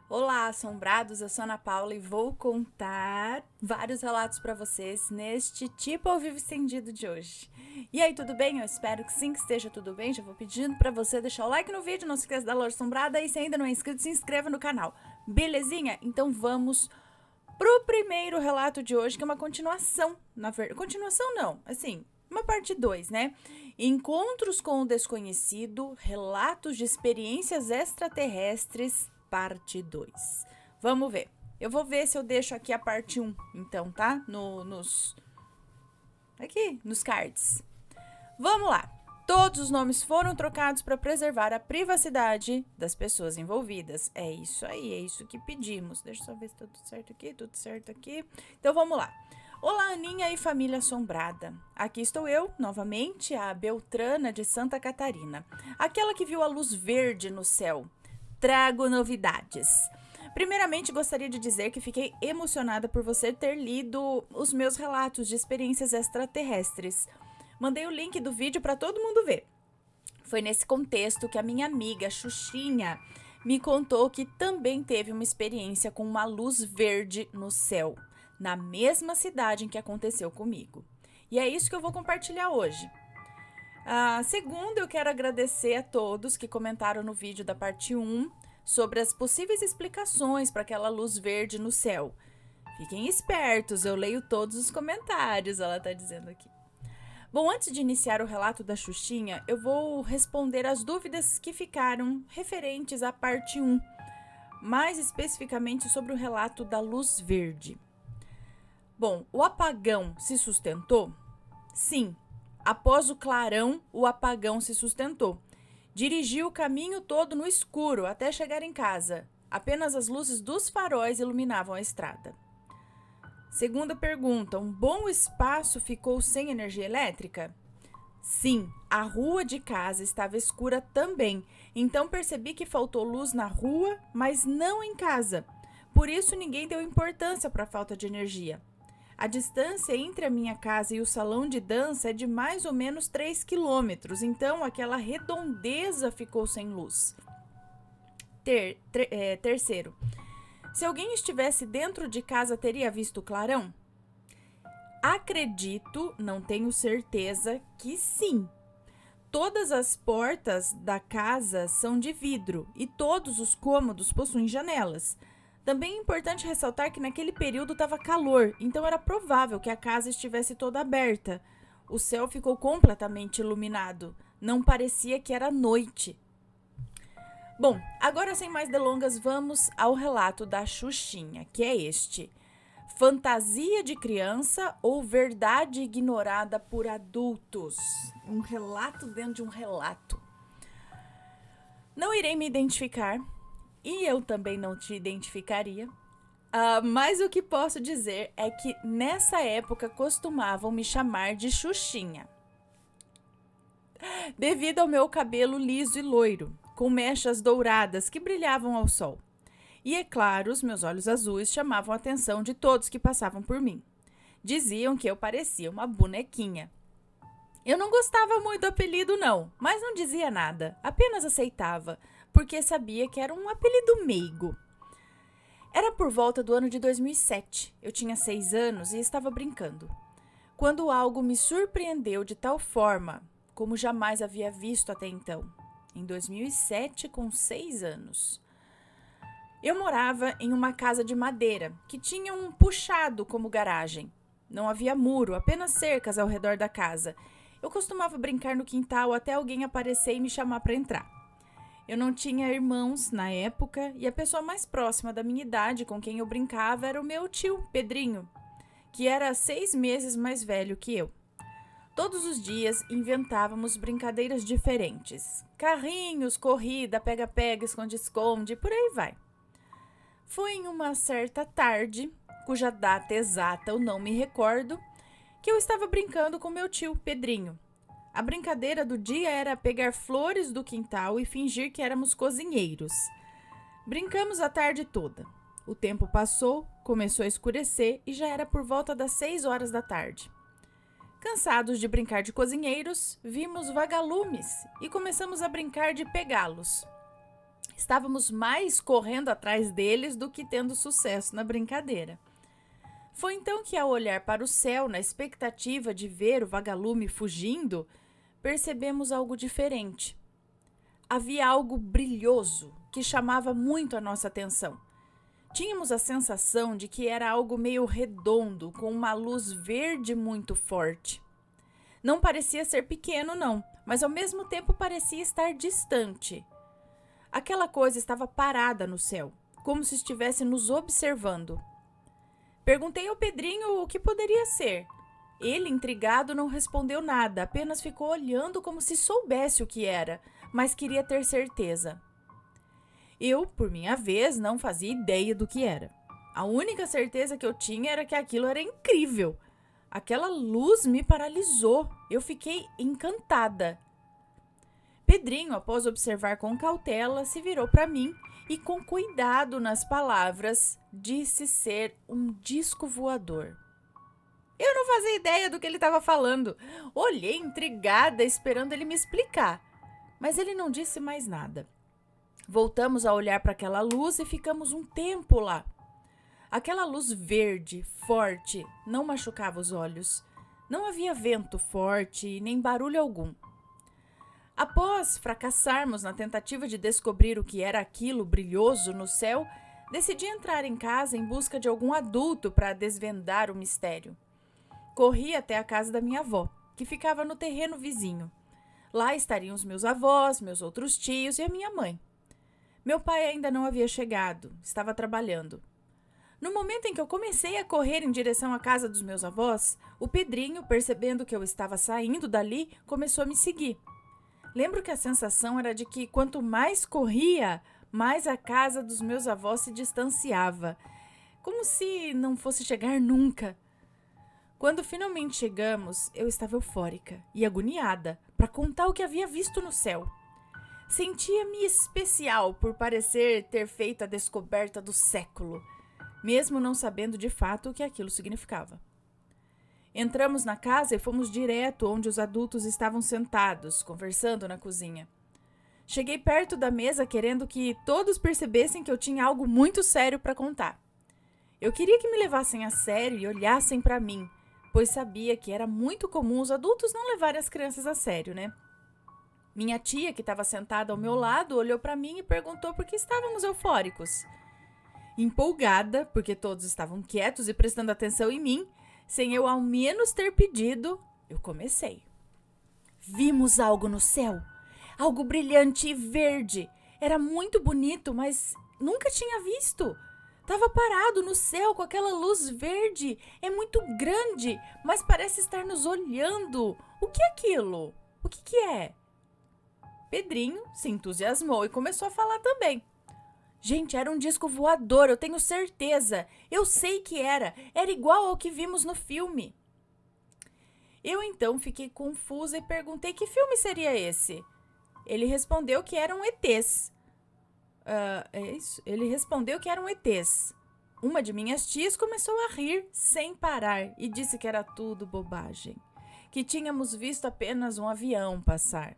Olá, assombrados, eu sou a Ana Paula e vou contar vários relatos para vocês neste tipo ao vivo estendido de hoje. E aí, tudo bem? Eu espero que sim, que esteja tudo bem. Já vou pedindo para você deixar o like no vídeo, não se esqueça da loja assombrada e se ainda não é inscrito, se inscreva no canal. Belezinha? Então vamos pro primeiro relato de hoje, que é uma continuação. Continuação não, assim, uma parte 2, né? Encontros com o desconhecido, relatos de experiências extraterrestres, parte 2. Vamos ver. Eu vou ver se eu deixo aqui a parte 1, então, tá? Aqui, nos cards. Vamos lá. Todos os nomes foram trocados para preservar a privacidade das pessoas envolvidas. É isso aí, é isso que pedimos. Deixa eu só ver se tá tudo certo aqui, tudo certo aqui. Então vamos lá. Olá, Aninha e família assombrada. Aqui estou eu, novamente, a Beltrana de Santa Catarina. Aquela que viu a luz verde no céu. Trago novidades. Primeiramente, gostaria de dizer que fiquei emocionada por você ter lido os meus relatos de experiências extraterrestres. Mandei o link do vídeo para todo mundo ver. Foi nesse contexto que a minha amiga Xuxinha me contou que também teve uma experiência com uma luz verde no céu, na mesma cidade em que aconteceu comigo. E é isso que eu vou compartilhar hoje. Segundo, eu quero agradecer a todos que comentaram no vídeo da parte 1 sobre as possíveis explicações para aquela luz verde no céu. Fiquem espertos, eu leio todos os comentários, ela está dizendo aqui. Bom, antes de iniciar o relato da Xuxinha, eu vou responder as dúvidas que ficaram referentes à parte 1, mais especificamente sobre o relato da luz verde. Bom, o apagão se sustentou? Sim. Após o clarão, o apagão se sustentou. Dirigi o caminho todo no escuro até chegar em casa. Apenas as luzes dos faróis iluminavam a estrada. Segunda pergunta, um bom espaço ficou sem energia elétrica? Sim, a rua de casa estava escura também, então percebi que faltou luz na rua, mas não em casa. Por isso ninguém deu importância para a falta de energia. A distância entre a minha casa e o salão de dança é de mais ou menos 3 quilômetros, então aquela redondeza ficou sem luz. Terceiro, se alguém estivesse dentro de casa, teria visto o clarão? Acredito, não tenho certeza, que sim. Todas as portas da casa são de vidro e todos os cômodos possuem janelas. Também é importante ressaltar que naquele período estava calor, então era provável que a casa estivesse toda aberta. O céu ficou completamente iluminado, não parecia que era noite. Bom, agora sem mais delongas, vamos ao relato da Xuxinha, que é este. Fantasia de criança ou verdade ignorada por adultos? Um relato dentro de um relato. Não irei me identificar, e eu também não te identificaria, mas o que posso dizer é que nessa época costumavam me chamar de Xuxinha, devido ao meu cabelo liso e loiro, com mechas douradas que brilhavam ao sol. E é claro, os meus olhos azuis chamavam a atenção de todos que passavam por mim. Diziam que eu parecia uma bonequinha. Eu não gostava muito do apelido não, mas não dizia nada, apenas aceitava, porque sabia que era um apelido meigo. Era por volta do ano de 2007, eu tinha 6 anos e estava brincando, quando algo me surpreendeu de tal forma como jamais havia visto até então, em 2007 com 6 anos. Eu morava em uma casa de madeira, que tinha um puxado como garagem. Não havia muro, apenas cercas ao redor da casa. Eu costumava brincar no quintal até alguém aparecer e me chamar para entrar. Eu não tinha irmãos na época e a pessoa mais próxima da minha idade com quem eu brincava era o meu tio, Pedrinho, que era 6 meses mais velho que eu. Todos os dias inventávamos brincadeiras diferentes. Carrinhos, corrida, pega-pega, esconde-esconde, por aí vai. Foi em uma certa tarde, cuja data exata eu não me recordo, que eu estava brincando com meu tio, Pedrinho. A brincadeira do dia era pegar flores do quintal e fingir que éramos cozinheiros. Brincamos a tarde toda. O tempo passou, começou a escurecer e já era por volta das 6 horas da tarde. Cansados de brincar de cozinheiros, vimos vagalumes e começamos a brincar de pegá-los. Estávamos mais correndo atrás deles do que tendo sucesso na brincadeira. Foi então que, ao olhar para o céu, na expectativa de ver o vagalume fugindo, percebemos algo diferente. Havia algo brilhoso que chamava muito a nossa atenção. Tínhamos a sensação de que era algo meio redondo, com uma luz verde muito forte. Não parecia ser pequeno, não, mas ao mesmo tempo parecia estar distante. Aquela coisa estava parada no céu, como se estivesse nos observando. Perguntei ao Pedrinho o que poderia ser. Ele, intrigado, não respondeu nada, apenas ficou olhando como se soubesse o que era, mas queria ter certeza. Eu, por minha vez, não fazia ideia do que era. A única certeza que eu tinha era que aquilo era incrível. Aquela luz me paralisou. Eu fiquei encantada. Pedrinho, após observar com cautela, se virou para mim e, com cuidado nas palavras, disse ser um disco voador. Eu não fazia ideia do que ele estava falando. Olhei intrigada, esperando ele me explicar, mas ele não disse mais nada. Voltamos a olhar para aquela luz e ficamos um tempo lá. Aquela luz verde, forte, não machucava os olhos. Não havia vento forte nem barulho algum. Após fracassarmos na tentativa de descobrir o que era aquilo brilhoso no céu, decidi entrar em casa em busca de algum adulto para desvendar o mistério. Corri até a casa da minha avó, que ficava no terreno vizinho. Lá estariam os meus avós, meus outros tios e a minha mãe. Meu pai ainda não havia chegado, estava trabalhando. No momento em que eu comecei a correr em direção à casa dos meus avós, o Pedrinho, percebendo que eu estava saindo dali, começou a me seguir. Lembro que a sensação era de que quanto mais corria, mais a casa dos meus avós se distanciava, como se não fosse chegar nunca. Quando finalmente chegamos, eu estava eufórica e agoniada para contar o que havia visto no céu. Sentia-me especial por parecer ter feito a descoberta do século, mesmo não sabendo de fato o que aquilo significava. Entramos na casa e fomos direto onde os adultos estavam sentados, conversando na cozinha. Cheguei perto da mesa querendo que todos percebessem que eu tinha algo muito sério para contar. Eu queria que me levassem a sério e olhassem para mim, pois sabia que era muito comum os adultos não levarem as crianças a sério, né? Minha tia, que estava sentada ao meu lado, olhou para mim e perguntou por que estávamos eufóricos. Empolgada, porque todos estavam quietos e prestando atenção em mim, sem eu ao menos ter pedido, eu comecei. Vimos algo no céu, algo brilhante e verde. Era muito bonito, mas nunca tinha visto. Estava parado no céu com aquela luz verde. É muito grande, mas parece estar nos olhando. O que é aquilo? O que é? Pedrinho se entusiasmou e começou a falar também. Gente, era um disco voador, eu tenho certeza. Eu sei que era. Era igual ao que vimos no filme. Eu então fiquei confusa e perguntei que filme seria esse. Ele respondeu que eram ETs. É isso? Ele respondeu que eram ETs. Uma de minhas tias começou a rir sem parar e disse que era tudo bobagem, que tínhamos visto apenas um avião passar.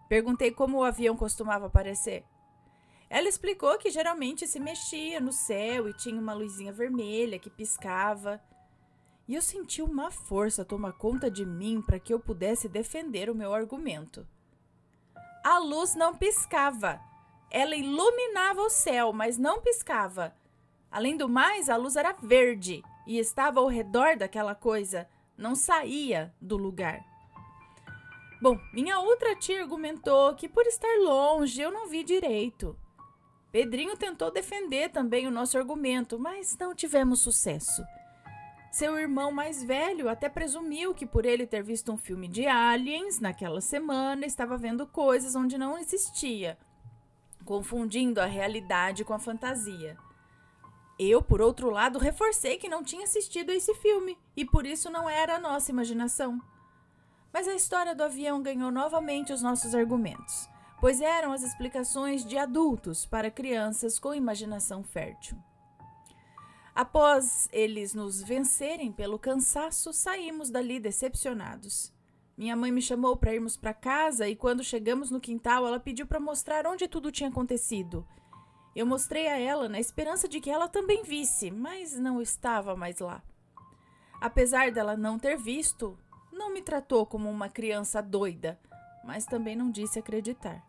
Perguntei como o avião costumava aparecer. Ela explicou que geralmente se mexia no céu e tinha uma luzinha vermelha que piscava. E eu senti uma força tomar conta de mim para que eu pudesse defender o meu argumento. A luz não piscava. Ela iluminava o céu, mas não piscava. Além do mais, a luz era verde e estava ao redor daquela coisa, não saía do lugar. Bom, minha outra tia argumentou que por estar longe eu não vi direito. Pedrinho tentou defender também o nosso argumento, mas não tivemos sucesso. Seu irmão mais velho até presumiu que por ele ter visto um filme de aliens naquela semana, estava vendo coisas onde não existia, confundindo a realidade com a fantasia. Eu, por outro lado, reforcei que não tinha assistido a esse filme e por isso não era a nossa imaginação. Mas a história do avião ganhou novamente os nossos argumentos, pois eram as explicações de adultos para crianças com imaginação fértil. Após eles nos vencerem pelo cansaço, saímos dali decepcionados. Minha mãe me chamou para irmos para casa e quando chegamos no quintal, ela pediu para mostrar onde tudo tinha acontecido. Eu mostrei a ela na esperança de que ela também visse, mas não estava mais lá. Apesar dela não ter visto, não me tratou como uma criança doida, mas também não disse acreditar.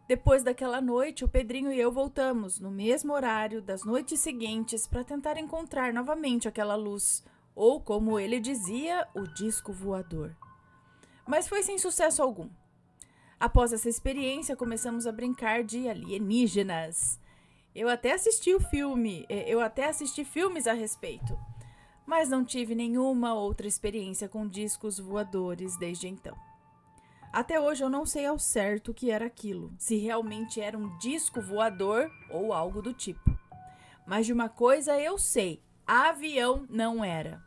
Depois daquela noite, o Pedrinho e eu voltamos, no mesmo horário das noites seguintes, para tentar encontrar novamente aquela luz, ou como ele dizia, o disco voador. Mas foi sem sucesso algum. Após essa experiência, começamos a brincar de alienígenas. Eu até assisti filmes a respeito, mas não tive nenhuma outra experiência com discos voadores desde então. Até hoje eu não sei ao certo o que era aquilo, se realmente era um disco voador ou algo do tipo. Mas de uma coisa eu sei, avião não era.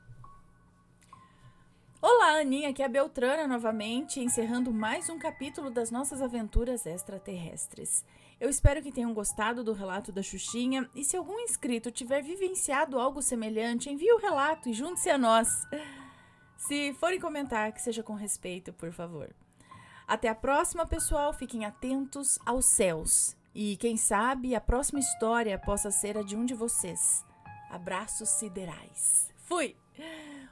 Olá, Aninha, aqui é a Beltrana novamente, encerrando mais um capítulo das nossas aventuras extraterrestres. Eu espero que tenham gostado do relato da Xuxinha e se algum inscrito tiver vivenciado algo semelhante, envie o relato e junte-se a nós. Se forem comentar, que seja com respeito, por favor. Até a próxima, pessoal. Fiquem atentos aos céus. E quem sabe a próxima história possa ser a de um de vocês. Abraços siderais. Fui!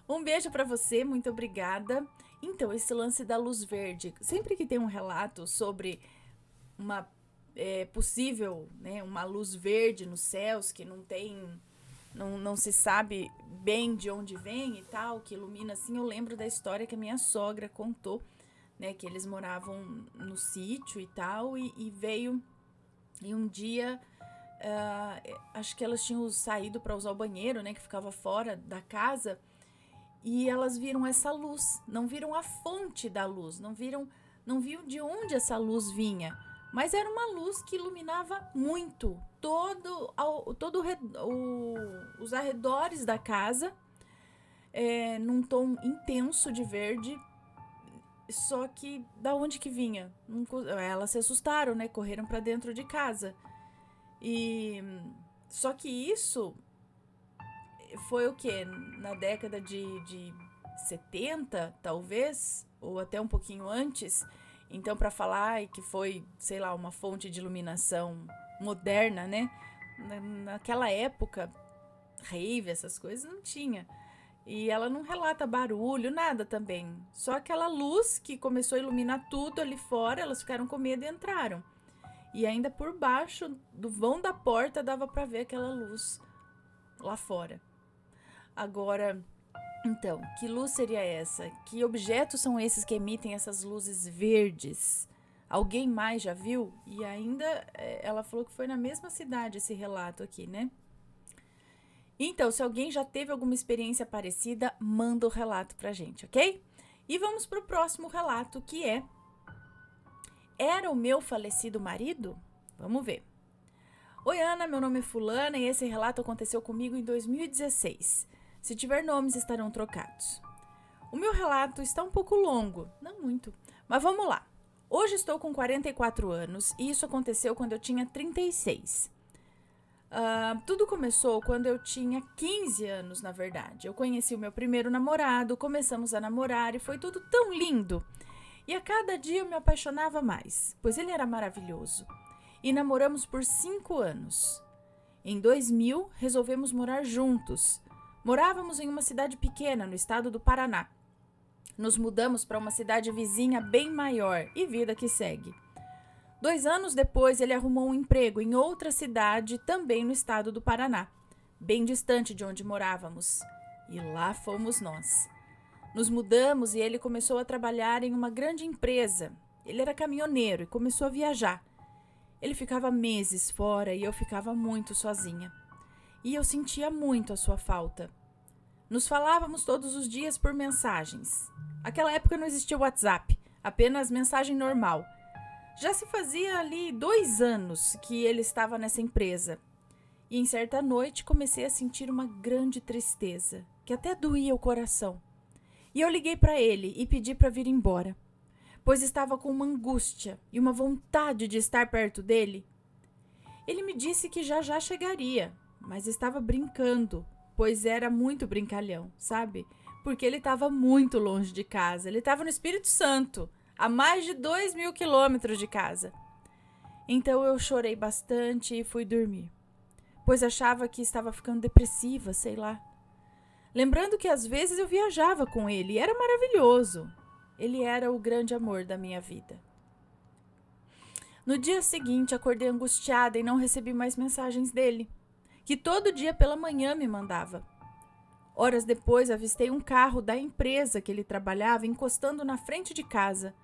Um beijo pra você, muito obrigada. Então, esse lance da luz verde. Sempre que tem um relato sobre uma possível, né, uma luz verde nos céus que não se sabe bem de onde vem e tal, que ilumina assim, eu lembro da história que a minha sogra contou, né, que eles moravam no sítio e tal, e veio, e um dia, acho que elas tinham saído para usar o banheiro, né, que ficava fora da casa, e elas viram essa luz, não viram a fonte da luz, não viram de onde essa luz vinha, mas era uma luz que iluminava muito, os arredores da casa, num tom intenso de verde. Só que, da onde que vinha? Elas se assustaram, né? Correram pra dentro de casa. Só que isso foi o quê? Na década de 70, talvez? Ou até um pouquinho antes. Então, pra falar que foi, sei lá, uma fonte de iluminação moderna, né? Naquela época, rave, essas coisas, não tinha. E ela não relata barulho, nada também. Só aquela luz que começou a iluminar tudo ali fora, elas ficaram com medo e entraram. E ainda por baixo do vão da porta dava pra ver aquela luz lá fora. Agora, então, que luz seria essa? Que objetos são esses que emitem essas luzes verdes? Alguém mais já viu? E ainda ela falou que foi na mesma cidade esse relato aqui, né? Então, se alguém já teve alguma experiência parecida, manda o relato pra gente, ok? E vamos pro próximo relato, que é: Era o meu falecido marido? Vamos ver. Oi, Ana, meu nome é Fulana e esse relato aconteceu comigo em 2016. Se tiver nomes, estarão trocados. O meu relato está um pouco longo, não muito, mas vamos lá. Hoje estou com 44 anos e isso aconteceu quando eu tinha 36. Tudo começou quando eu tinha 15 anos, na verdade. Eu conheci o meu primeiro namorado, começamos a namorar e foi tudo tão lindo. E a cada dia eu me apaixonava mais, pois ele era maravilhoso. E namoramos por 5 anos. Em 2000, resolvemos morar juntos. Morávamos em uma cidade pequena, no estado do Paraná. Nos mudamos para uma cidade vizinha bem maior e vida que segue. 2 anos depois, ele arrumou um emprego em outra cidade, também no estado do Paraná, bem distante de onde morávamos. E lá fomos nós. Nos mudamos e ele começou a trabalhar em uma grande empresa. Ele era caminhoneiro e começou a viajar. Ele ficava meses fora e eu ficava muito sozinha. E eu sentia muito a sua falta. Nos falávamos todos os dias por mensagens. Naquela época não existia WhatsApp, apenas mensagem normal. Já se fazia ali 2 anos que ele estava nessa empresa. E em certa noite comecei a sentir uma grande tristeza, que até doía o coração. E eu liguei para ele e pedi para vir embora, pois estava com uma angústia e uma vontade de estar perto dele. Ele me disse que já chegaria, mas estava brincando, pois era muito brincalhão, sabe? porque ele estava muito longe de casa. Ele estava no Espírito Santo, a mais de 2.000 quilômetros de casa. Então eu chorei bastante e fui dormir, pois achava que estava ficando depressiva, sei lá. Lembrando que às vezes eu viajava com ele e era maravilhoso. Ele era o grande amor da minha vida. No dia seguinte, acordei angustiada e não recebi mais mensagens dele, que todo dia pela manhã me mandava. Horas depois, avistei um carro da empresa que ele trabalhava encostando na frente de casa.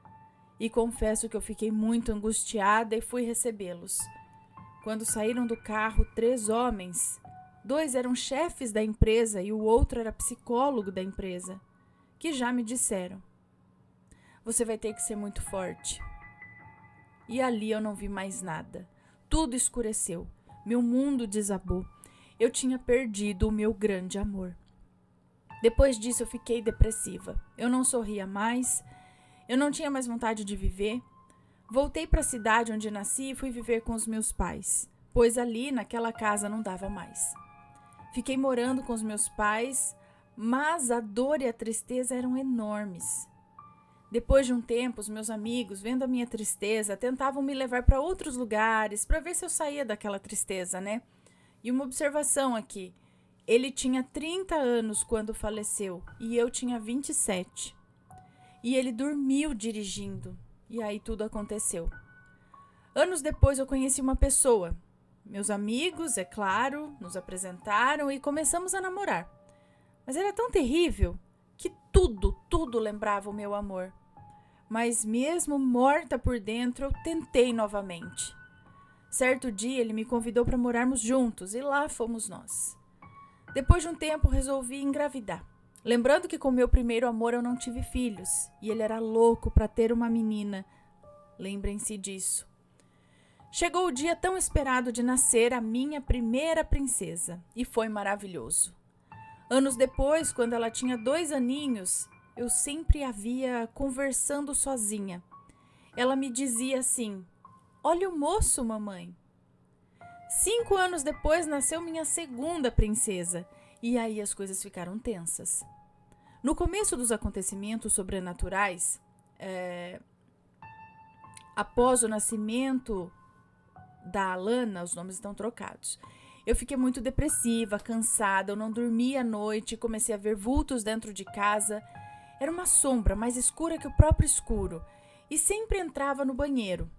E confesso que eu fiquei muito angustiada e fui recebê-los. Quando saíram do carro, 3 homens. 2 eram chefes da empresa e o outro era psicólogo da empresa, que já me disseram: você vai ter que ser muito forte. E ali eu não vi mais nada. Tudo escureceu. Meu mundo desabou. Eu tinha perdido o meu grande amor. Depois disso eu fiquei depressiva. Eu não sorria mais. Eu não tinha mais vontade de viver. Voltei para a cidade onde nasci e fui viver com os meus pais, pois ali naquela casa não dava mais. Fiquei morando com os meus pais, mas a dor e a tristeza eram enormes. Depois de um tempo, os meus amigos, vendo a minha tristeza, tentavam me levar para outros lugares para ver se eu saía daquela tristeza, né? E uma observação aqui: ele tinha 30 anos quando faleceu e eu tinha 27. E ele dormiu dirigindo. E aí tudo aconteceu. Anos depois eu conheci uma pessoa. Meus amigos, é claro, nos apresentaram e começamos a namorar. Mas era tão terrível que tudo lembrava o meu amor. Mas mesmo morta por dentro, eu tentei novamente. Certo dia ele me convidou para morarmos juntos e lá fomos nós. Depois de um tempo resolvi engravidar. Lembrando que com meu primeiro amor eu não tive filhos e ele era louco para ter uma menina. Lembrem-se disso. Chegou o dia tão esperado de nascer a minha primeira princesa e foi maravilhoso. Anos depois, quando ela tinha 2 aninhos, eu sempre a via conversando sozinha. Ela me dizia assim: olha o moço, mamãe. 5 anos depois nasceu minha segunda princesa e aí as coisas ficaram tensas. No começo dos acontecimentos sobrenaturais, após o nascimento da Alana, os nomes estão trocados. Eu fiquei muito depressiva, cansada, eu não dormia à noite, comecei a ver vultos dentro de casa. Era uma sombra mais escura que o próprio escuro e sempre entrava no banheiro.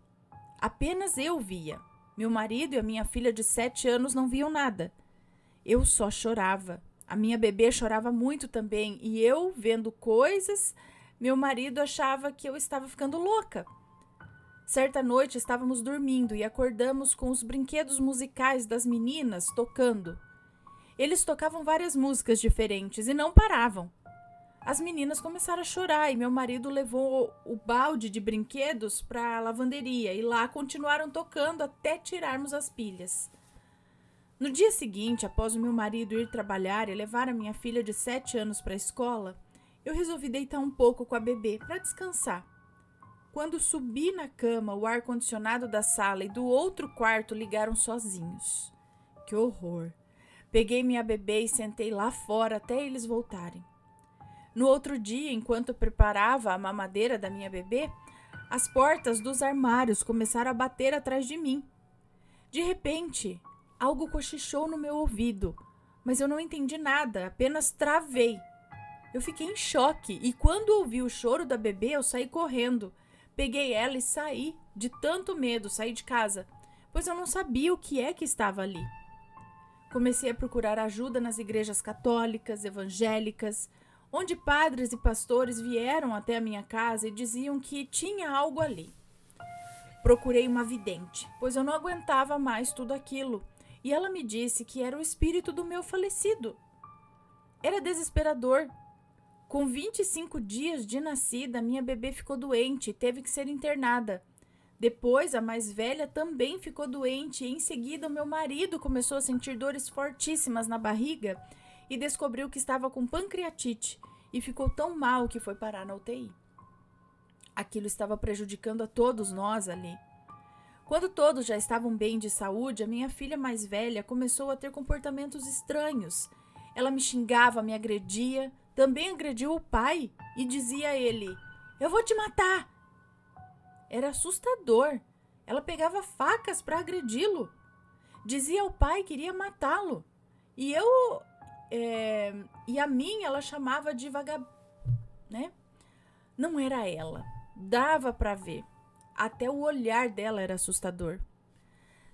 Apenas eu via. Meu marido e a minha filha de 7 anos não viam nada. Eu só chorava. A minha bebê chorava muito também e eu, vendo coisas, meu marido achava que eu estava ficando louca. Certa noite estávamos dormindo e acordamos com os brinquedos musicais das meninas tocando. Eles tocavam várias músicas diferentes e não paravam. As meninas começaram a chorar e meu marido levou o balde de brinquedos para a lavanderia e lá continuaram tocando até tirarmos as pilhas. No dia seguinte, após o meu marido ir trabalhar e levar a minha filha de 7 anos para a escola, eu resolvi deitar um pouco com a bebê para descansar. Quando subi na cama, o ar-condicionado da sala e do outro quarto ligaram sozinhos. Que horror! Peguei minha bebê e sentei lá fora até eles voltarem. No outro dia, enquanto eu preparava a mamadeira da minha bebê, as portas dos armários começaram a bater atrás de mim. De repente, algo cochichou no meu ouvido, mas eu não entendi nada, apenas travei. Eu fiquei em choque e quando ouvi o choro da bebê, eu saí correndo. Peguei ela e saí, de tanto medo, saí de casa, pois eu não sabia o que é que estava ali. Comecei a procurar ajuda nas igrejas católicas, evangélicas, onde padres e pastores vieram até a minha casa e diziam que tinha algo ali. Procurei uma vidente, pois eu não aguentava mais tudo aquilo, e ela me disse que era o espírito do meu falecido. Era desesperador. Com 25 dias de nascida, minha bebê ficou doente e teve que ser internada. Depois, a mais velha também ficou doente e em seguida o meu marido começou a sentir dores fortíssimas na barriga e descobriu que estava com pancreatite e ficou tão mal que foi parar na UTI. Aquilo estava prejudicando a todos nós ali. Quando todos já estavam bem de saúde, a minha filha mais velha começou a ter comportamentos estranhos. Ela me xingava, me agredia, também agrediu o pai e dizia a ele: "Eu vou te matar." Era assustador. Ela pegava facas para agredi-lo. Dizia ao pai que iria matá-lo. E a mim ela chamava de né? Não era ela. Dava para ver. Até o olhar dela era assustador.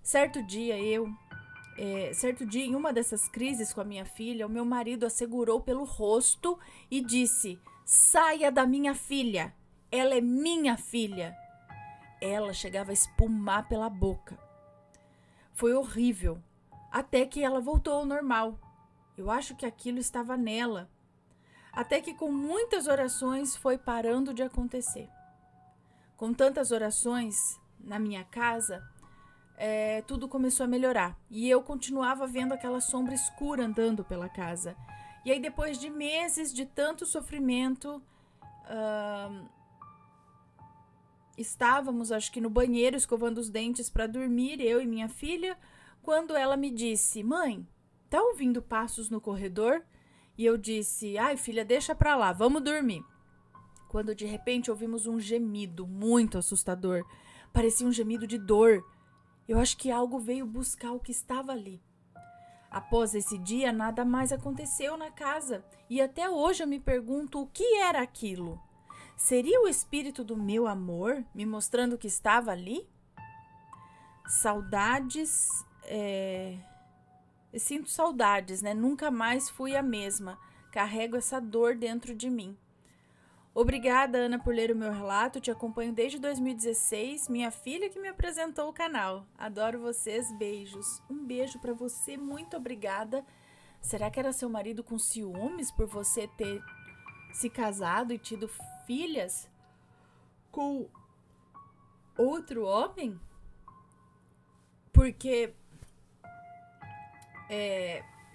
Certo dia, em uma dessas crises com a minha filha, o meu marido a segurou pelo rosto e disse: "Saia da minha filha. Ela é minha filha." Ela chegava a espumar pela boca. Foi horrível. Até que ela voltou ao normal. Eu acho que aquilo estava nela. Até que com muitas orações foi parando de acontecer. Com tantas orações na minha casa, tudo começou a melhorar. E eu continuava vendo aquela sombra escura andando pela casa. E aí, depois de meses de tanto sofrimento, estávamos, acho que no banheiro, escovando os dentes para dormir, eu e minha filha, quando ela me disse: "Mãe, tá ouvindo passos no corredor?" E eu disse: "Ai, filha, deixa pra lá, vamos dormir." Quando de repente ouvimos um gemido muito assustador. Parecia um gemido de dor. Eu acho que algo veio buscar o que estava ali. Após esse dia, nada mais aconteceu na casa. E até hoje eu me pergunto o que era aquilo. Seria o espírito do meu amor me mostrando que estava ali? Saudades. Eu sinto saudades, né? Nunca mais fui a mesma. Carrego essa dor dentro de mim. Obrigada, Ana, por ler o meu relato. Te acompanho desde 2016. Minha filha que me apresentou o canal. Adoro vocês. Beijos. Um beijo pra você. Muito obrigada. Será que era seu marido com ciúmes por você ter se casado e tido filhas com outro homem? Porque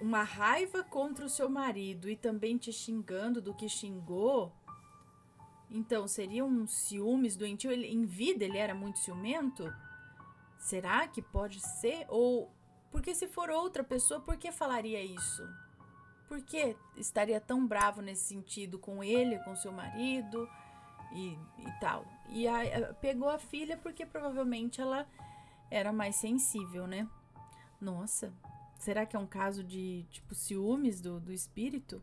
uma raiva contra o seu marido e também te xingando do que xingou. Então, seria um ciúmes doentio? Em vida ele era muito ciumento? Será que pode ser? Ou, porque se for outra pessoa, por que falaria isso? Por que estaria tão bravo nesse sentido com ele, com seu marido e tal? E pegou a filha porque provavelmente ela era mais sensível, né? Nossa, será que é um caso de, tipo, ciúmes do espírito?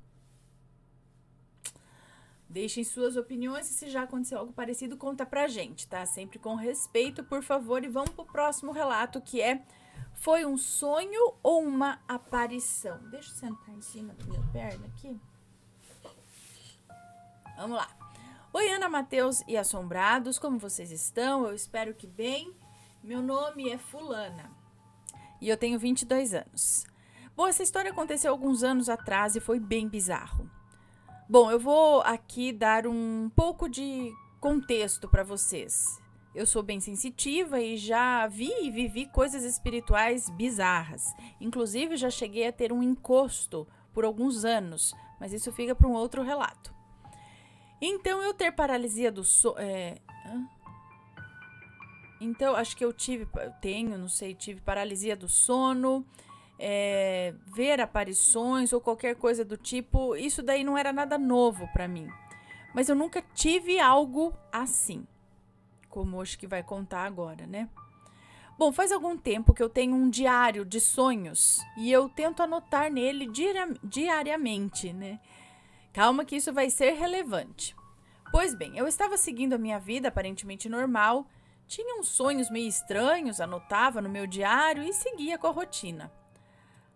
Deixem suas opiniões e se já aconteceu algo parecido, conta pra gente, tá? Sempre com respeito, por favor. E vamos pro próximo relato, que foi um sonho ou uma aparição? Deixa eu sentar em cima da minha perna aqui. Vamos lá. Oi, Ana, Matheus e assombrados, como vocês estão? Eu espero que bem. Meu nome é Fulana e eu tenho 22 anos. Bom, essa história aconteceu alguns anos atrás e foi bem bizarro. Bom, eu vou aqui dar um pouco de contexto para vocês. Eu sou bem sensitiva e já vi e vivi coisas espirituais bizarras. Inclusive, já cheguei a ter um encosto por alguns anos, mas isso fica para um outro relato. Então, eu ter paralisia do sono... Então, acho que tive paralisia do sono... ver aparições ou qualquer coisa do tipo, isso daí não era nada novo para mim. Mas eu nunca tive algo assim, como acho que vai contar agora, né? Bom, faz algum tempo que eu tenho um diário de sonhos e eu tento anotar nele diariamente, né? Calma que isso vai ser relevante. Pois bem, eu estava seguindo a minha vida aparentemente normal, tinha uns sonhos meio estranhos, anotava no meu diário e seguia com a rotina.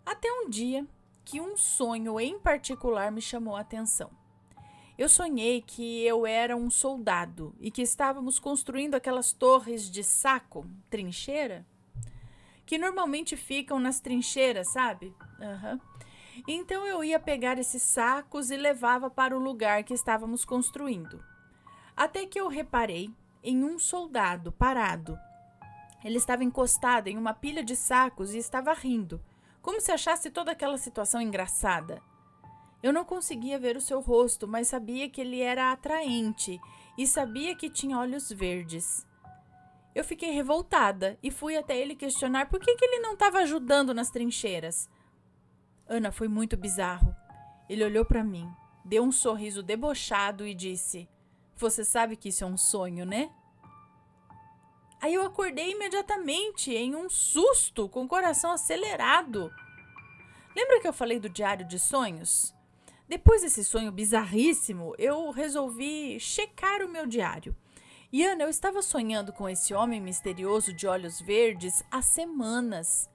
Até um dia que um sonho em particular me chamou a atenção. Eu sonhei que eu era um soldado e que estávamos construindo aquelas torres de saco, trincheira, que normalmente ficam nas trincheiras, sabe? Então eu ia pegar esses sacos e levava para o lugar que estávamos construindo. Até que eu reparei em um soldado parado. Ele estava encostado em uma pilha de sacos e estava rindo, como se achasse toda aquela situação engraçada. Eu não conseguia ver o seu rosto, mas sabia que ele era atraente e sabia que tinha olhos verdes. Eu fiquei revoltada e fui até ele questionar por que ele não estava ajudando nas trincheiras. Ana, foi muito bizarro. Ele olhou pra mim, deu um sorriso debochado e disse: Você sabe que isso é um sonho, né? Aí eu acordei imediatamente, em um susto, com o coração acelerado. Lembra que eu falei do diário de sonhos? Depois desse sonho bizarríssimo, eu resolvi checar o meu diário. E Ana, eu estava sonhando com esse homem misterioso de olhos verdes há semanas.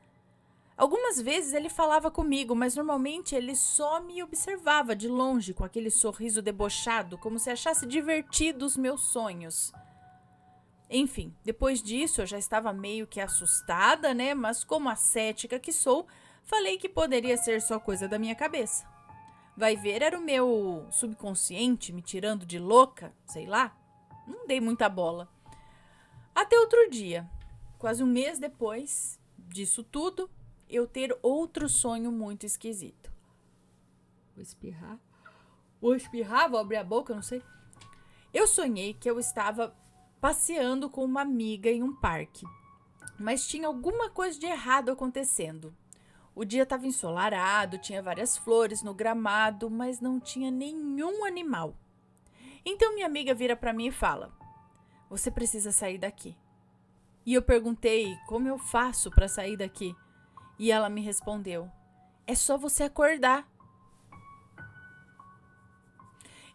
Algumas vezes ele falava comigo, mas normalmente ele só me observava de longe com aquele sorriso debochado, como se achasse divertido os meus sonhos. Enfim, depois disso eu já estava meio que assustada, né? Mas como a cética que sou, falei que poderia ser só coisa da minha cabeça. Vai ver, era o meu subconsciente me tirando de louca, sei lá. Não dei muita bola. Até outro dia, quase um mês depois disso tudo, eu ter outro sonho muito esquisito. Vou espirrar. Vou abrir a boca, não sei. Eu sonhei que eu estava passeando com uma amiga em um parque, mas tinha alguma coisa de errado acontecendo. O dia estava ensolarado, tinha várias flores no gramado, mas não tinha nenhum animal. Então minha amiga vira para mim e fala: Você precisa sair daqui. E eu perguntei como eu faço para sair daqui. E ela me respondeu: É só você acordar.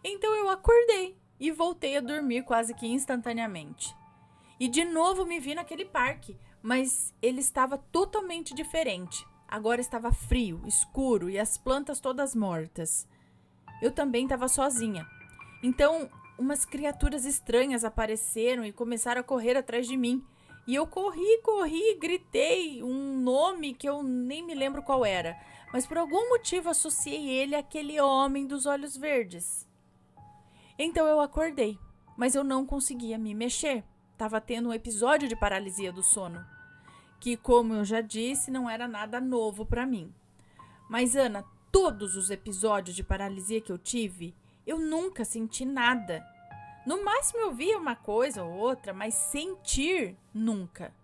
Então eu acordei e voltei a dormir quase que instantaneamente. E de novo me vi naquele parque, mas ele estava totalmente diferente. Agora estava frio, escuro e as plantas todas mortas. Eu também estava sozinha. Então, umas criaturas estranhas apareceram e começaram a correr atrás de mim. E eu corri, gritei um nome que eu nem me lembro qual era. Mas por algum motivo associei ele àquele homem dos olhos verdes. Então eu acordei, mas eu não conseguia me mexer. Estava tendo um episódio de paralisia do sono, que, como eu já disse, não era nada novo para mim. Mas, Ana, todos os episódios de paralisia que eu tive, eu nunca senti nada. No máximo eu via uma coisa ou outra, mas sentir, nunca.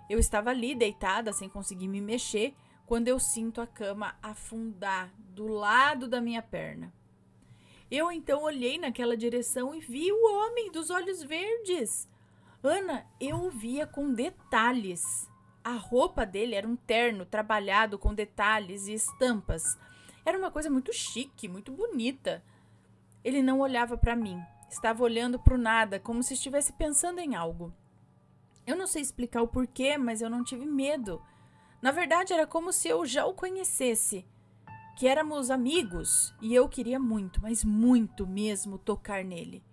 Eu estava ali deitada, sem conseguir me mexer, quando eu sinto a cama afundar do lado da minha perna. Eu então olhei naquela direção e vi o homem dos olhos verdes. Ana, eu o via com detalhes. A roupa dele era um terno trabalhado com detalhes e estampas. Era uma coisa muito chique, muito bonita. Ele não olhava para mim. Estava olhando para o nada, como se estivesse pensando em algo. Eu não sei explicar o porquê, mas eu não tive medo. Na verdade, era como se eu já o conhecesse, que éramos amigos, e eu queria muito, mas muito mesmo, tocar nele.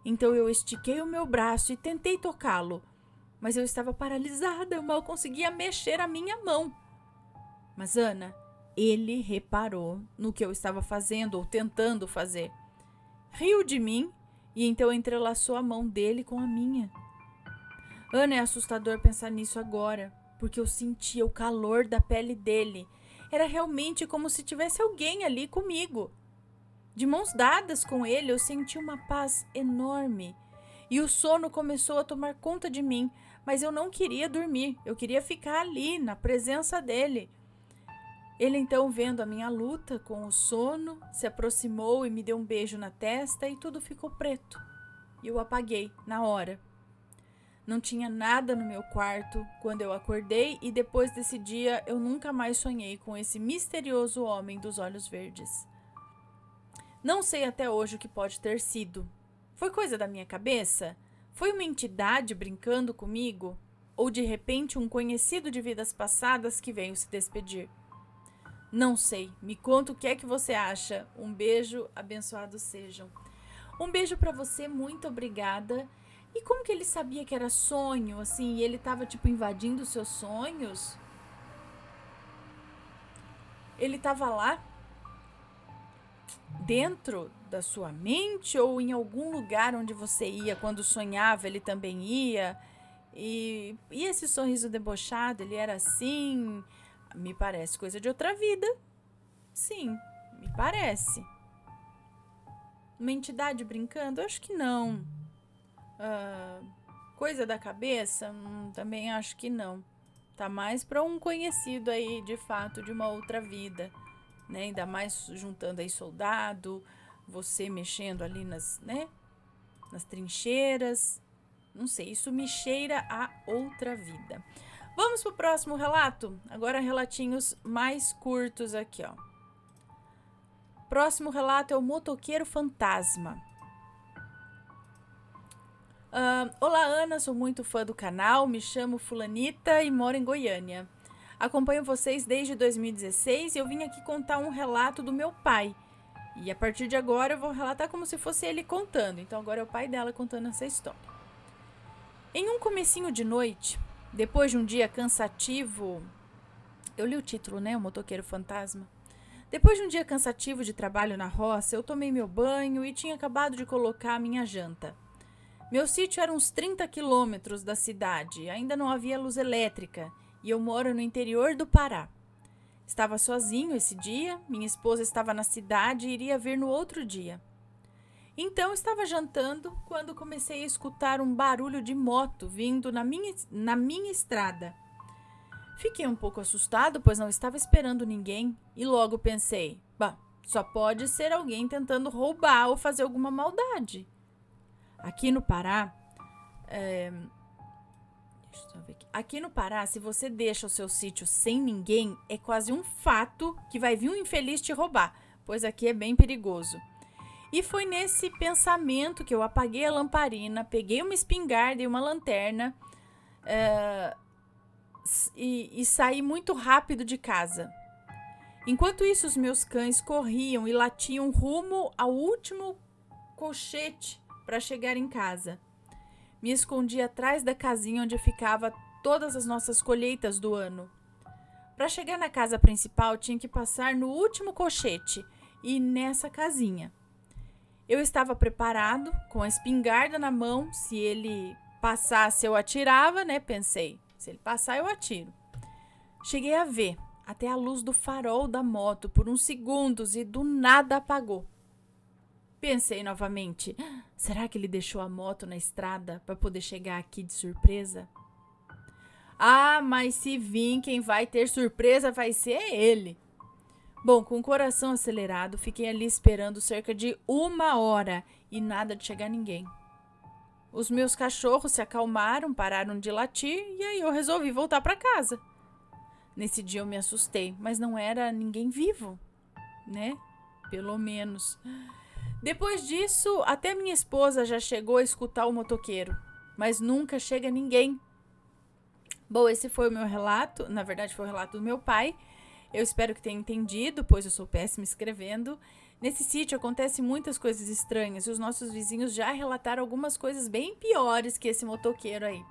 Então eu estiquei o meu braço e tentei tocá-lo, mas eu estava paralisada, eu mal conseguia mexer a minha mão. Mas, Ana, ele reparou no que eu estava fazendo ou tentando fazer. Riu de mim e então entrelaçou a mão dele com a minha. Ana, é assustador pensar nisso agora, porque eu sentia o calor da pele dele. Era realmente como se tivesse alguém ali comigo. De mãos dadas com ele, eu senti uma paz enorme. E o sono começou a tomar conta de mim, mas eu não queria dormir. Eu queria ficar ali, na presença dele. Ele então, vendo a minha luta com o sono, se aproximou e me deu um beijo na testa e tudo ficou preto. E eu apaguei na hora. Não tinha nada no meu quarto quando eu acordei e depois desse dia eu nunca mais sonhei com esse misterioso homem dos olhos verdes. Não sei até hoje o que pode ter sido. Foi coisa da minha cabeça? Foi uma entidade brincando comigo? Ou de repente um conhecido de vidas passadas que veio se despedir? Não sei. Me conta o que é que você acha. Um beijo, abençoados sejam. Um beijo pra você, muito obrigada. E como que ele sabia que era sonho, assim, e ele tava, tipo, invadindo os seus sonhos? Ele tava lá dentro da sua mente ou em algum lugar onde você ia quando sonhava, ele também ia? E esse sorriso debochado, ele era assim? Me parece coisa de outra vida. Sim, me parece. Uma entidade brincando? Acho que não. Coisa da cabeça? Também acho que não. Tá mais para um conhecido aí, de fato, de uma outra vida, né? Ainda mais juntando aí soldado, você mexendo ali nas trincheiras. Não sei, isso me cheira a outra vida. Vamos pro próximo relato? Agora relatinhos mais curtos aqui, ó. Próximo relato é o motoqueiro fantasma. Olá, Ana, sou muito fã do canal, me chamo Fulanita e moro em Goiânia. Acompanho vocês desde 2016 e eu vim aqui contar um relato do meu pai. E a partir de agora eu vou relatar como se fosse ele contando. Então agora é o pai dela contando essa história. Em um comecinho de noite, depois de um dia cansativo... Eu li o título, né? O motoqueiro fantasma. Depois de um dia cansativo de trabalho na roça, eu tomei meu banho e tinha acabado de colocar a minha janta. Meu sítio era uns 30 quilômetros da cidade, ainda não havia luz elétrica e eu moro no interior do Pará. Estava sozinho esse dia, minha esposa estava na cidade e iria vir no outro dia. Então estava jantando quando comecei a escutar um barulho de moto vindo na minha estrada. Fiquei um pouco assustado, pois não estava esperando ninguém e logo pensei, só pode ser alguém tentando roubar ou fazer alguma maldade. Aqui no Pará, Aqui no Pará, se você deixa o seu sítio sem ninguém, é quase um fato que vai vir um infeliz te roubar, pois aqui é bem perigoso. E foi nesse pensamento que eu apaguei a lamparina, peguei uma espingarda e uma lanterna e saí muito rápido de casa. Enquanto isso, os meus cães corriam e latiam rumo ao último cochete para chegar em casa. Me escondi atrás da casinha onde ficava todas as nossas colheitas do ano. Para chegar na casa principal, tinha que passar no último cochete e nessa casinha. Eu estava preparado, com a espingarda na mão. Se ele passasse, eu atirava, né? Pensei, se ele passar, eu atiro. Cheguei a ver até a luz do farol da moto por uns segundos e do nada apagou. Pensei novamente, será que ele deixou a moto na estrada para poder chegar aqui de surpresa? Mas se vir, quem vai ter surpresa vai ser ele. Bom, com o coração acelerado, fiquei ali esperando cerca de 1 hora e nada de chegar ninguém. Os meus cachorros se acalmaram, pararam de latir e aí eu resolvi voltar para casa. Nesse dia eu me assustei, mas não era ninguém vivo, né? Pelo menos. Depois disso, até minha esposa já chegou a escutar o motoqueiro, mas nunca chega ninguém. Bom, esse foi o meu relato, na verdade foi o relato do meu pai. Eu espero que tenha entendido, pois eu sou péssima escrevendo. Nesse sítio acontecem muitas coisas estranhas e os nossos vizinhos já relataram algumas coisas bem piores que esse motoqueiro aí.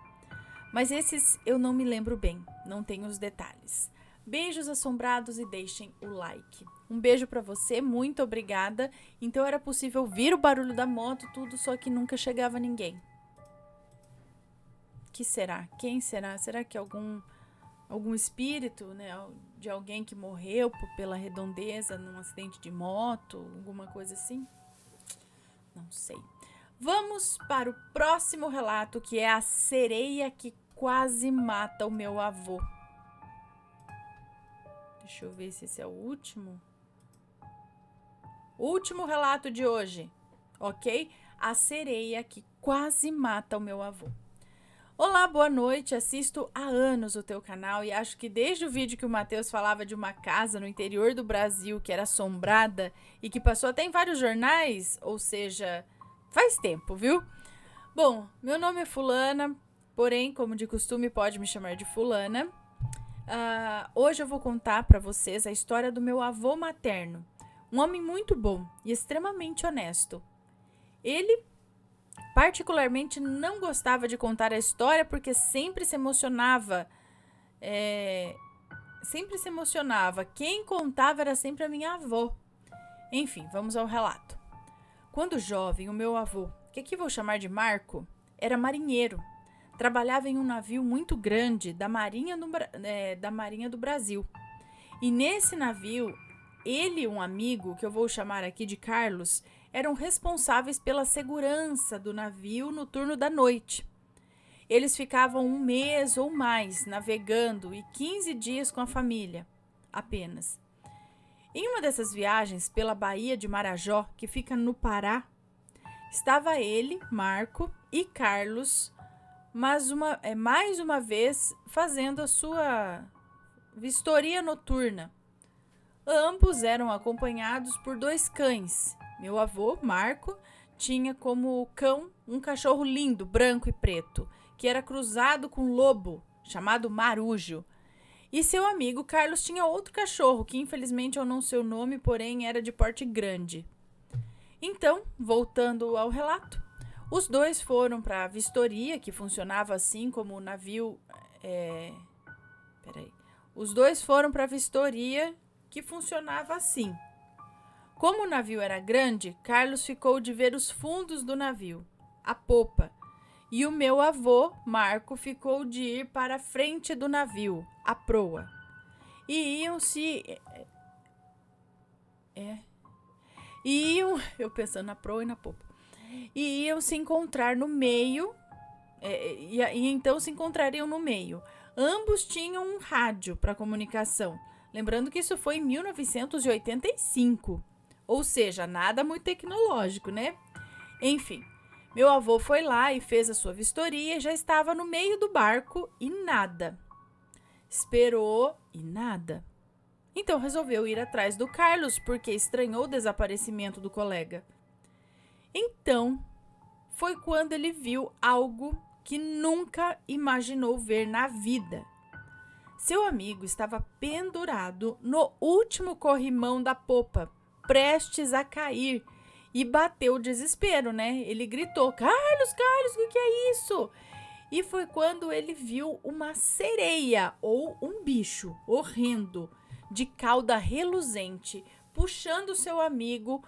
Mas esses eu não me lembro bem, não tenho os detalhes. Beijos assombrados e deixem o like. Um beijo pra você, muito obrigada. Então era possível ouvir o barulho da moto, tudo, só que nunca chegava ninguém. Que será? Quem será? Será que algum espírito, né, de alguém que morreu pela redondeza num acidente de moto, alguma coisa assim? Não sei. Vamos para o próximo relato, que é a sereia que quase mata o meu avô. Deixa eu ver se esse é o último. Último relato de hoje, ok? A sereia que quase mata o meu avô. Olá, boa noite. Assisto há anos o teu canal e acho que desde o vídeo que o Matheus falava de uma casa no interior do Brasil que era assombrada e que passou até em vários jornais, ou seja, faz tempo, viu? Bom, meu nome é Fulana, porém, como de costume, pode me chamar de Fulana. Hoje eu vou contar para vocês a história do meu avô materno, um homem muito bom e extremamente honesto. Ele particularmente não gostava de contar a história porque sempre se emocionava. Quem contava era sempre a minha avó. Enfim, vamos ao relato. Quando jovem, o meu avô, que aqui vou chamar de Marco, era marinheiro. Trabalhava em um navio muito grande da Marinha do Brasil. E nesse navio, ele e um amigo, que eu vou chamar aqui de Carlos, eram responsáveis pela segurança do navio no turno da noite. Eles ficavam 1 mês ou mais navegando e 15 dias com a família, apenas. Em uma dessas viagens pela Baía de Marajó, que fica no Pará, estava ele, Marco e Carlos, mais uma vez fazendo a sua vistoria noturna. Ambos eram acompanhados por 2 cães. Meu avô, Marco, tinha como cão um cachorro lindo, branco e preto, que era cruzado com um lobo, chamado Marujo. E seu amigo Carlos tinha outro cachorro, que infelizmente eu não sei o nome, porém era de porte grande. Então, voltando ao relato, os 2 foram para a vistoria, que funcionava assim como o navio... Os 2 foram para a vistoria, que funcionava assim. Como o navio era grande, Carlos ficou de ver os fundos do navio, a popa, e o meu avô, Marco, ficou de ir para a frente do navio, a proa. E eu pensando na proa e na popa. E iam se encontrar no meio, e então se encontrariam no meio. Ambos tinham um rádio para comunicação. Lembrando que isso foi em 1985. Ou seja, nada muito tecnológico, né? Enfim, meu avô foi lá e fez a sua vistoria e já estava no meio do barco e nada. Esperou e nada. Então resolveu ir atrás do Carlos porque estranhou o desaparecimento do colega. Então, foi quando ele viu algo que nunca imaginou ver na vida. Seu amigo estava pendurado no último corrimão da popa, prestes a cair, e bateu o desespero, né? Ele gritou: Carlos, o que é isso? E foi quando ele viu uma sereia, ou um bicho horrendo, de cauda reluzente, puxando seu amigo,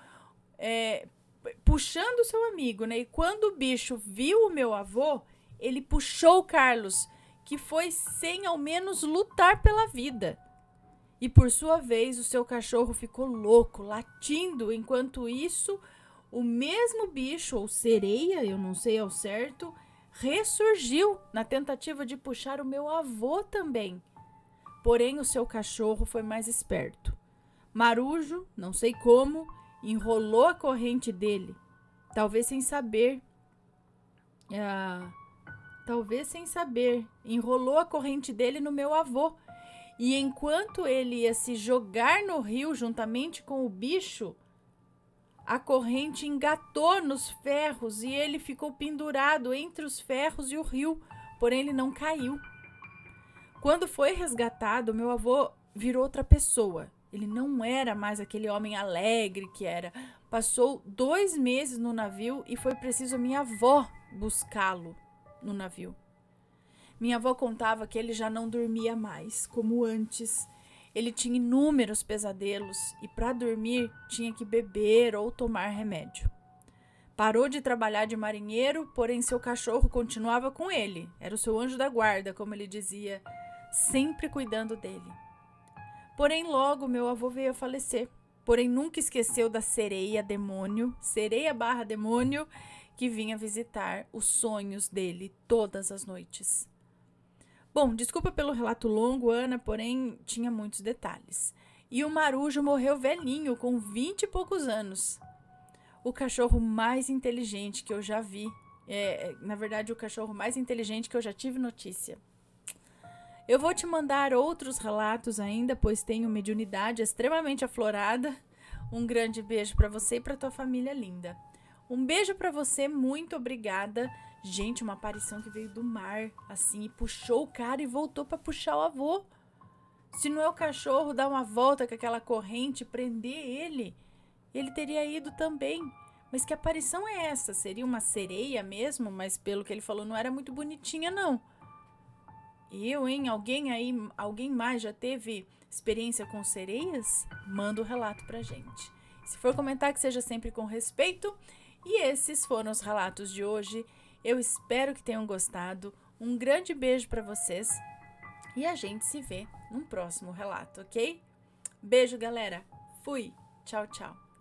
né? E quando o bicho viu o meu avô, ele puxou o Carlos, que foi sem ao menos lutar pela vida. E por sua vez, o seu cachorro ficou louco, latindo. Enquanto isso, o mesmo bicho, ou sereia, eu não sei ao certo, ressurgiu na tentativa de puxar o meu avô também. Porém, o seu cachorro foi mais esperto. Marujo, não sei como, enrolou a corrente dele, talvez sem saber, enrolou a corrente dele no meu avô. E enquanto ele ia se jogar no rio juntamente com o bicho, a corrente engatou nos ferros e ele ficou pendurado entre os ferros e o rio, porém ele não caiu. Quando foi resgatado, meu avô virou outra pessoa. Ele não era mais aquele homem alegre que era. Passou 2 meses no navio e foi preciso a minha avó buscá-lo no navio. Minha avó contava que ele já não dormia mais, como antes. Ele tinha inúmeros pesadelos e para dormir tinha que beber ou tomar remédio. Parou de trabalhar de marinheiro, porém seu cachorro continuava com ele. Era o seu anjo da guarda, como ele dizia, sempre cuidando dele. Porém, logo meu avô veio a falecer. Porém, nunca esqueceu da sereia/demônio, que vinha visitar os sonhos dele todas as noites. Bom, desculpa pelo relato longo, Ana, porém tinha muitos detalhes. E o Marujo morreu velhinho, com 20 e poucos anos. O cachorro mais inteligente que eu já vi. Na verdade, o cachorro mais inteligente que eu já tive notícia. Eu vou te mandar outros relatos ainda, pois tenho mediunidade extremamente aflorada. Um grande beijo para você e para tua família linda. Um beijo para você, muito obrigada. Gente, uma aparição que veio do mar, assim, e puxou o cara e voltou para puxar o avô. Se não é o cachorro dar uma volta com aquela corrente e prender ele, ele teria ido também. Mas que aparição é essa? Seria uma sereia mesmo? Mas pelo que ele falou, não era muito bonitinha, não. Alguém mais já teve experiência com sereias? Manda o relato pra gente. Se for comentar, que seja sempre com respeito. E esses foram os relatos de hoje. Eu espero que tenham gostado. Um grande beijo pra vocês. E a gente se vê num próximo relato, ok? Beijo, galera. Fui. Tchau, tchau.